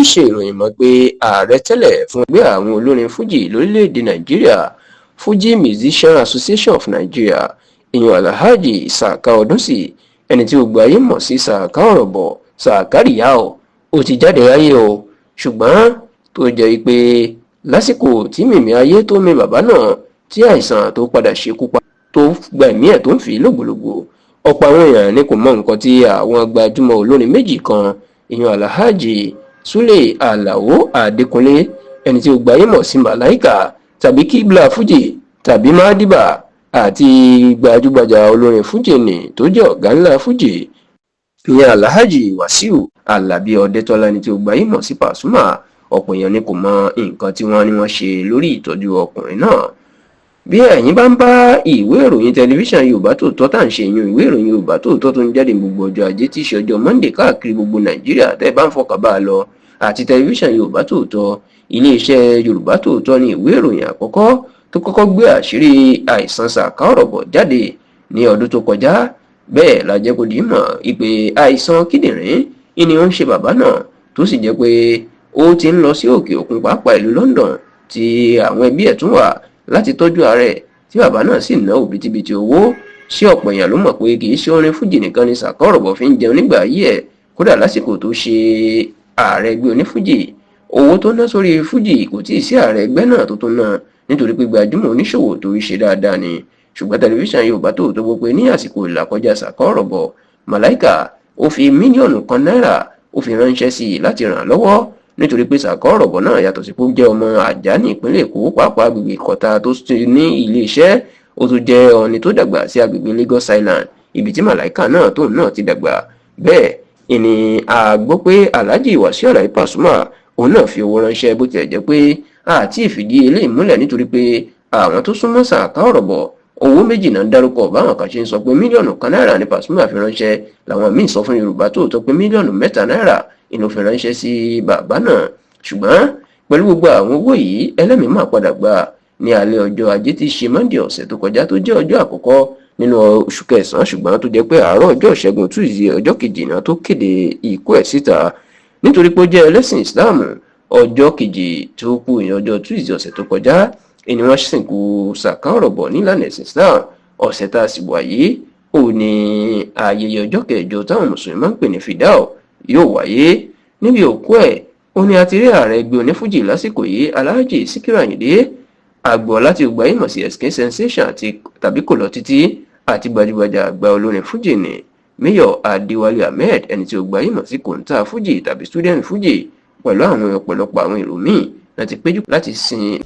í ṣe ìròyìn mọ́ pé ààrẹ tẹ́lẹ̀ fún ẹgbẹ́ àwọn olórin fújì lórílẹ̀‐èdè nàìjíríà Fuji Musician Association of Nigeria ìyẹn Alhaji Saka Odunsi ẹni tí gbogbo ayé mọ̀ sí Saka Ọ̀rọ̀bọ̀ Sàkárìyáò ó ti jáde láyé o, ṣùgbọ́n tó jẹ́ pé lásìkò tí mìmì ayé tó mì bàbá náà tí àìsàn tó padà ṣekú pa tó gba ẹ̀mí ẹ̀ tó ń fi lògbòlògbò, ọ̀pọ̀ àwọn èèyàn ni kò mọ nǹkan tí àwọn gbajúmọ̀ olórin méjì kan ìyẹn Alhaji Sule Alao Adékúnlé ẹni tí gbogbo ayé mọ̀ sí Màláìkà tàbí Kíbla Fuji tàbí Madiba àti gbajúgbajà olórin Fuji ni tó jẹ́ ọ̀gá ńlá Fuji ìyẹn Alhaji Wasiu Alabi Ọdẹ́tọ́lá ẹni tí gbogbo ayé mọ̀ sí Pasuma. Ọ̀pọ̀ èèyàn ni kò mọ nǹkan tí wọ́n ní wọ́n ṣe lórí ìtọ́jú ọkùnrin náà. Bí ẹ̀yin bá ń bá ìwé ìròyìn tẹlifíṣàn Yorùbá Tòótọ́ tá à ń ṣe ìyún ìwé ìròyìn Yorùbá Tòótọ́ tó ń jáde gbogbo ọjọ́ ajé tí í ṣe ọjọ́ Monday káàkiri gbogbo Nàìjíríà tẹ́ ẹ bá ń fọkàn bá a lọ, àti tẹlifíṣàn Yorùbá Tòótọ́ iléeṣẹ́ Yorùbá Tòótọ́ ní ìwé ìròyìn àkọ́kọ́ tó kọ́kọ́ gbé àṣírí àìsàn Saka Ọ̀rọ̀bọ̀ jáde ní ọdún tó kọjá. Bẹ́ẹ̀ la jẹ́ kó di mọ̀ ìpè àìsàn kíndìnrín ni ó ń ṣe bàbá náà tó sì jẹ́ pé ó ti ń lọ sí òkè òkun pàápàá ìlú London tí àwọn ẹbí ẹ̀ tún wà láti tọ́jú ààrẹ tí bàbá náà sì ná òbítíbitì owó. Sí ọ̀pọ̀ èèyàn ló mọ̀ pé kì í ṣe orin fújì nìkan ni Saka Ọ̀rọ̀bọ̀ fi ń jẹun nígbà ayé ẹ̀, kódà lásìkò tó ṣe ààrẹ ẹgbẹ́ onífújì owó tó ná sórí fújì kò tíì sí ààrẹ ẹgbẹ́ náà tó tún ná, nítorí pé gbajúmọ̀ oníṣòwò tó ṣe dáadáa ni. Ṣùgbọ́n tẹlifíṣàn Yorùbá Tòótọ́ gbọ́ pé ní àsìkò ìlàkọjá Saka Ọ̀rọ̀bọ̀, Màláìkà ó fi mílíọ̀nù kan náírà ó fi ránṣẹ́ sí i láti ràn án lọ́wọ́, nítorí pé Saka Ọ̀rọ̀bọ̀ náà yàtọ̀ sí pé ó jẹ́ ọmọ Àjà ní ìpínlẹ̀ Èkó pàápàá agbègbè Ìkọ̀tà tó ti ní ilé-iṣẹ́, ó tún jẹ́ ọni tó dàgbà sí agbègbè Lagos Island ibi tí Màláìkà náà tóun náà ti dàgbà. Bẹ́ẹ̀ ni a gbọ́ pé Alhaji Wasiu Alabi Pasuma òun náà fi owó ránṣẹ́, bó tilẹ̀ jẹ́ pé àti ìfìdí eléyìí múlẹ̀ nítorí pé àwọn tó súnmọ́ Saka Ọ̀rọ̀bọ̀ owó méjì náà dárúkọ báwọn kan ṣe ń sọ pé mílíọ̀nù kan náírà ní Pasuma fi ránṣẹ́, làwọn míì sọ fún Yorùbá Tòótọ́ pé mílíọ̀nù 3 náírà ló fi ránṣẹ́ sí bàbá náà. Ṣùgbọ́n pẹ̀lú gbogbo àwọn owó yìí ẹlẹ́mìí máa padà gbà ní alẹ́ ọjọ́ ajé tí í ṣe Monday ọ̀sẹ̀ tó kọjá tó jẹ́ ọjọ́ àkọ́kọ́ nínú oṣù kẹsàn-án, ṣùgbọ́n tó jẹ́ pé àárọ̀ ọjọ́ ìṣẹ́gun Tuesday ọjọ́ kejì náà tó kéde ikú ẹ̀ síta nítorí pé ó jẹ́ ẹlẹ́sìn Islam. Ọjọ́ kejì tó kù ìyẹn ọjọ́ Tuesday ọ̀sẹ̀ tó kọjá ni wọ́n sìnkú Saka Ọ̀rọ̀bọ̀ nílànà ẹ̀sìn Islam. Ọ̀sẹ̀ tá a sì wà yìí ò ní ayẹyẹ ọjọ́ kẹjọ táwọn mùsùlùmí máa ń pè ní Fìdáù yóò wáyé. Níbi òkú ẹ̀ ó ní a ti rí ààrẹ ẹgbẹ́ onífújì lásìkò yìí Alhaji Síkírù Àyìndé, àgbọ̀ láti gbà ìmọ̀ sí SK Sensation tàbí kò lọ títí, àti gbajúgbajà àgbà olórin fújì ní Mayor Adéwálé Ahmed ẹni tí ó gbà ìmọ̀ sí kòńtà fújì tàbí student fújì pẹ̀lú àwọn ọ̀pọ̀lọpọ̀ àwọn èrò míì láti péjú láti sin